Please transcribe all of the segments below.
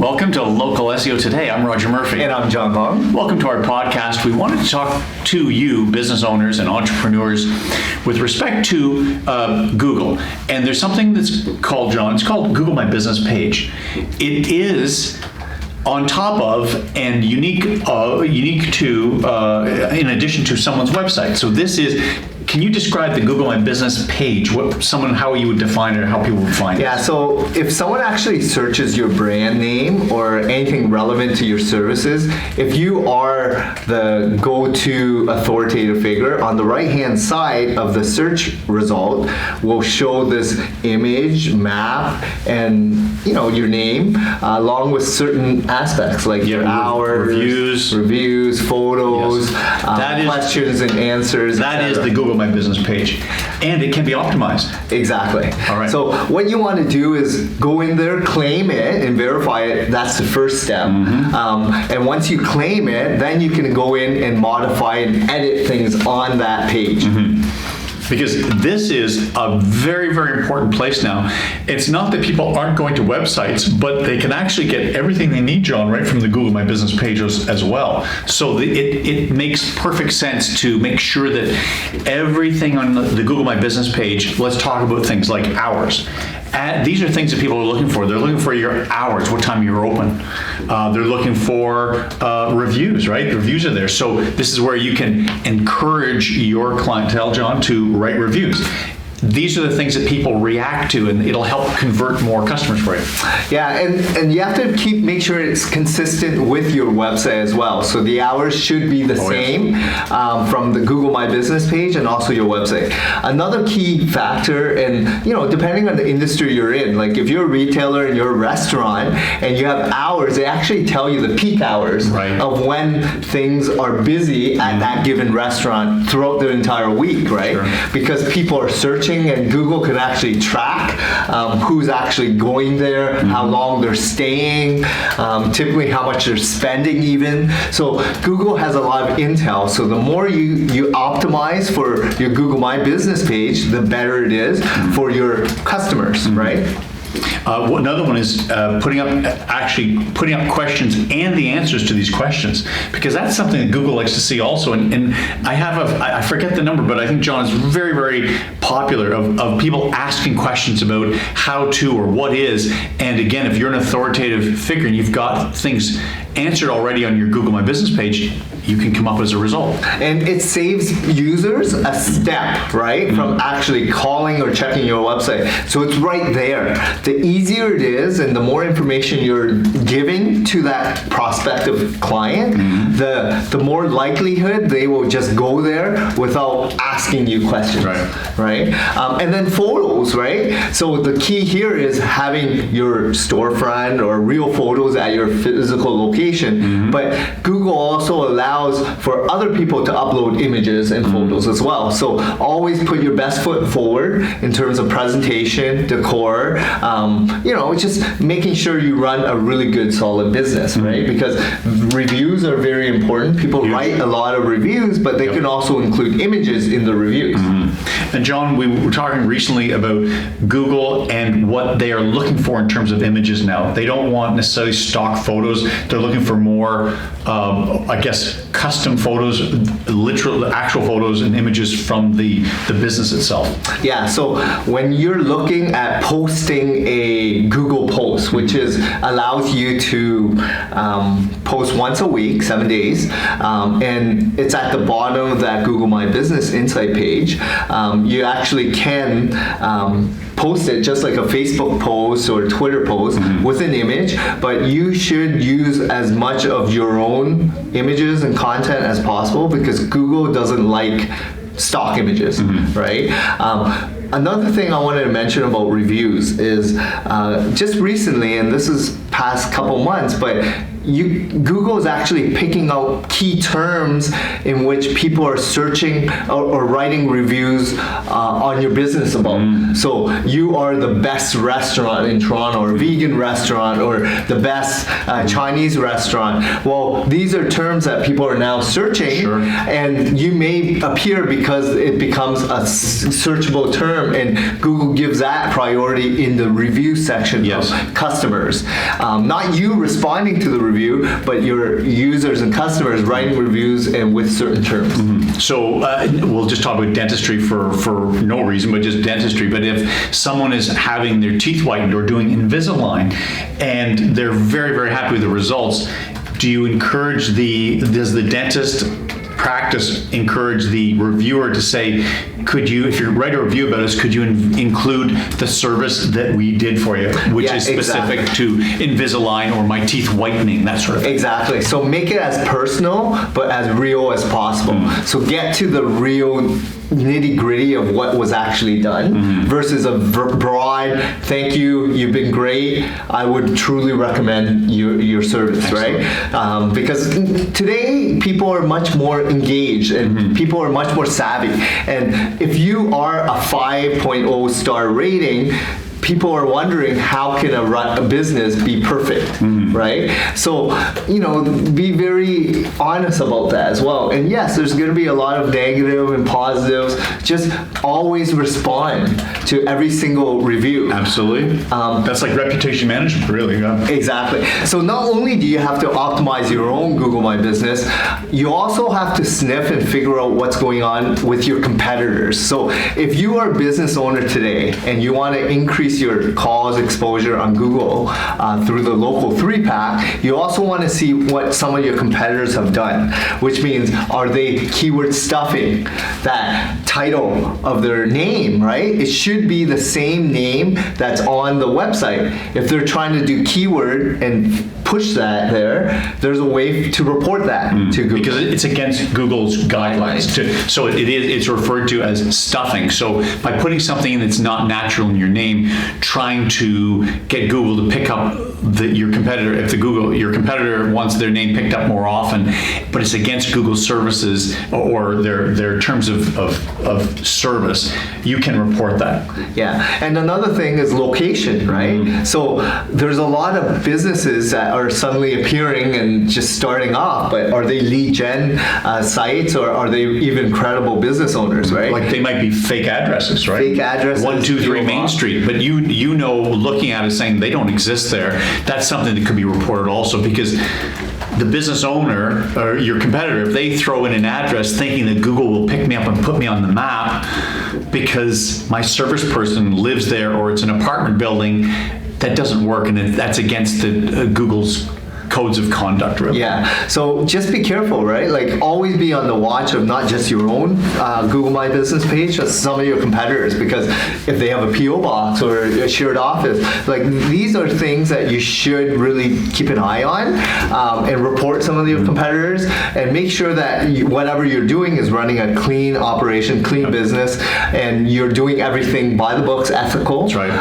Welcome to Local SEO Today. I'm Roger Murphy. And I'm John Hong. Welcome to our podcast. We wanted to talk to you, business owners and entrepreneurs, with respect to Google. And there's something that's called, John, it's called Google My Business Page. It is on top of and unique to, in addition to someone's website. So this is, can you describe the Google My Business page? How you would define it, how people would find it? Yeah, so if someone actually searches your brand name or anything relevant to your services, if you are the go-to authoritative figure, on the right-hand side of the search result will show this image, map, and your name, along with certain aspects like your hours, reviews, photos, questions and answers. That is the Google My Business page, and it can be optimized. Exactly. All right. So what you want to do is go in there, claim it, and verify it. That's the first step. And once you claim it, then you can go in and modify and edit things on that page. Because this is a very, very important place now. It's not that people aren't going to websites, but they can actually get everything they need, John, right from the Google My Business page as well. So it makes perfect sense to make sure that everything on the Google My Business page, let's talk about things like hours. These are things that people are looking for. They're looking for your hours, what time you're open. They're looking for reviews, right? Reviews are there. So this is where you can encourage your clientele, John, to write reviews. These are the things that people react to, and it'll help convert more customers for you. Yeah, and you have to make sure it's consistent with your website as well. So the hours should be the same from the Google My Business page and also your website. Another key factor, and depending on the industry you're in, like if you're a retailer and you're a restaurant and you have hours, they actually tell you the peak hours of when things are busy at that given restaurant throughout the entire week, right? Sure. Because people are searching, and Google can actually track who's actually going there, how long they're staying, typically how much they're spending even. So Google has a lot of intel. So the more you optimize for your Google My Business page, the better it is for your customers, right? Another one is putting up questions and the answers to these questions, because that's something that Google likes to see also. And I forget the number, but I think, John, is very, very popular of people asking questions about how to or what is. And again, if you're an authoritative figure and you've got things answered already on your Google My Business page, you can come up as a result. And it saves users a step, right, from actually calling or checking your website. So it's right there. The easier it is and the more information you're giving to that prospective client, the more likelihood they will just go there without asking you questions, right? And then photos, right? So the key here is having your storefront or real photos at your physical location, but Google also allows for other people to upload images and photos as well. So always put your best foot forward in terms of presentation, decor, just making sure you run a really good, solid business, right? Because reviews are very important. People write a lot of reviews, but they can also include images in the reviews. And John, we were talking recently about Google and what they are looking for in terms of images now. They don't want necessarily stock photos. They're looking for more, custom photos, literal, actual photos and images from the business itself. Yeah, so when you're looking at posting a Google post, which allows you to post once a week, 7 days, and it's at the bottom of that Google My Business Insight page, you actually can post it just like a Facebook post or Twitter post with an image, but you should use as much of your own images and content as possible, because Google doesn't like stock images, right? Another thing I wanted to mention about reviews is just recently, and this is past couple months, but Google is actually picking out key terms in which people are searching or writing reviews on your business about. So you are the best restaurant in Toronto, or vegan restaurant, or the best Chinese restaurant. Well, these are terms that people are now searching, and you may appear because it becomes a searchable term, and Google gives that priority in the review section of customers. Not you responding to the review, but your users and customers writing reviews and with certain terms. So we'll just talk about dentistry for no reason, but just dentistry. But if someone is having their teeth whitened or doing Invisalign and they're very, very happy with the results, does the dentist practice encourage the reviewer to say, could you, if you write a review about us, could you include the service that we did for you, which is specific to Invisalign or my teeth whitening, that sort of thing? Exactly. So make it as personal, but as real as possible. So get to the real nitty gritty of what was actually done versus a broad, thank you, you've been great, I would truly recommend your service, right? Because today people are much more engaged and people are much more savvy. And if you are a 5.0 star rating, people are wondering, how can a business be perfect, right? So, be very honest about that as well. And yes, there's going to be a lot of negative and positives. Just always respond to every single review. Absolutely. That's like reputation management, really. Yeah. Exactly. So not only do you have to optimize your own Google My Business, you also have to sniff and figure out what's going on with your competitors. So if you are a business owner today and you want to increase your calls exposure on Google through the local 3-pack, you also want to see what some of your competitors have done, which means, are they keyword stuffing that title of their name, right? It should be the same name that's on the website. If they're trying to do keyword and push that there's a way to report that to Google. Because it's against Google's guidelines. So it's referred to as stuffing. So by putting something in that's not natural in your name, trying to get Google to pick up your competitor, if your competitor wants their name picked up more often, but it's against Google's services or their terms of service, you can report that. Yeah, and another thing is location, right? So there's a lot of businesses that are suddenly appearing and just starting off, but are they lead gen sites, or are they even credible business owners, right? Like they might be fake addresses, right? Fake addresses. 123 Main Street, but you know, looking at it saying they don't exist there, that's something that could be reported also, because the business owner or your competitor, if they throw in an address thinking that Google will pick me up and put me on the map because my service person lives there or it's an apartment building, that doesn't work, and that's against the Google's codes of conduct, really. Yeah, so just be careful, right? Like always be on the watch of not just your own Google My Business page, but some of your competitors, because if they have a PO box or a shared office, like these are things that you should really keep an eye on and report some of your competitors, and make sure that whatever you're doing is running a clean operation, clean business, and you're doing everything by the books, ethical. That's right.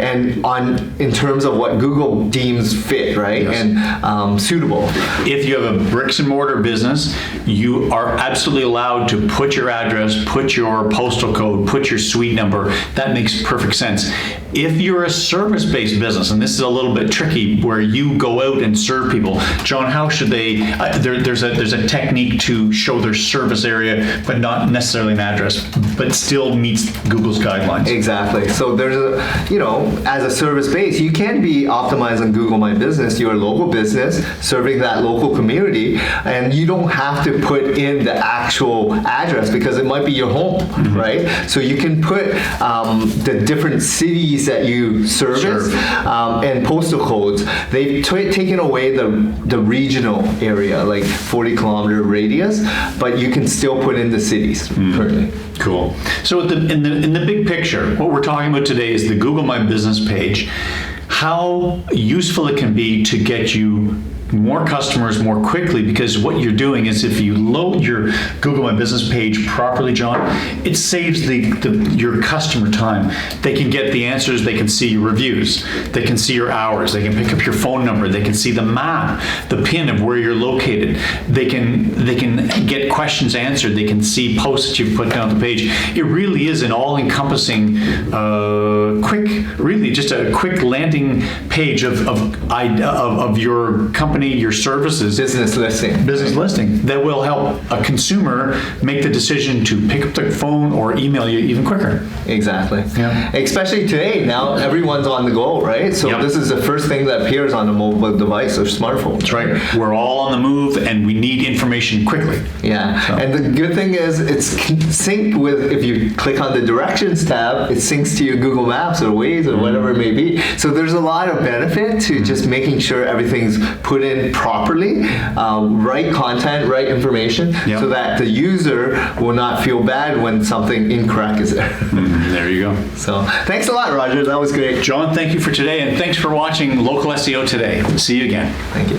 And in terms of what Google deems fit, right? Yes. And suitable. If you have a bricks and mortar business, you are absolutely allowed to put your address, put your postal code, put your suite number. That makes perfect sense. If you're a service-based business, and this is a little bit tricky, where you go out and serve people, John, how should they? There's a technique to show their service area, but not necessarily an address, but still meets Google's guidelines. Exactly. So there's as a service base, you can be optimized on Google My Business, your local business, serving that local community, and you don't have to put in the actual address because it might be your home, right? So you can put the different cities that you service and postal codes. They've taken away the regional area, like 40-kilometer radius, but you can still put in the cities currently. Cool. So in the big picture, what we're talking about today is the Google My Business page. How useful it can be to get you more customers more quickly, because what you're doing is if you load your Google My Business page properly, John, it saves your customer time. They can get the answers, they can see your reviews, they can see your hours, they can pick up your phone number, they can see the map, the pin of where you're located, they can get questions answered, they can see posts that you've put down the page. It really is an all-encompassing, just a quick landing page of your company, your services, Business listing that will help a consumer make the decision to pick up the phone or email you even quicker. Exactly. Yeah. Especially today, now everyone's on the go, right? So Yep. this is the first thing that appears on a mobile device or smartphone. That's right. We're all on the move, and we need information quickly. Yeah, So. and the good thing is it's synced with, if you click on the directions tab, it syncs to your Google Maps or Waze or whatever it may be. So there's a lot of benefit to just making sure everything's put in properly, right content, right information, Yep. so that the user will not feel bad when something incorrect is there. There you go. So thanks a lot, Roger. That was great. John, thank you for today, and thanks for watching Local SEO Today. See you again. Thank you.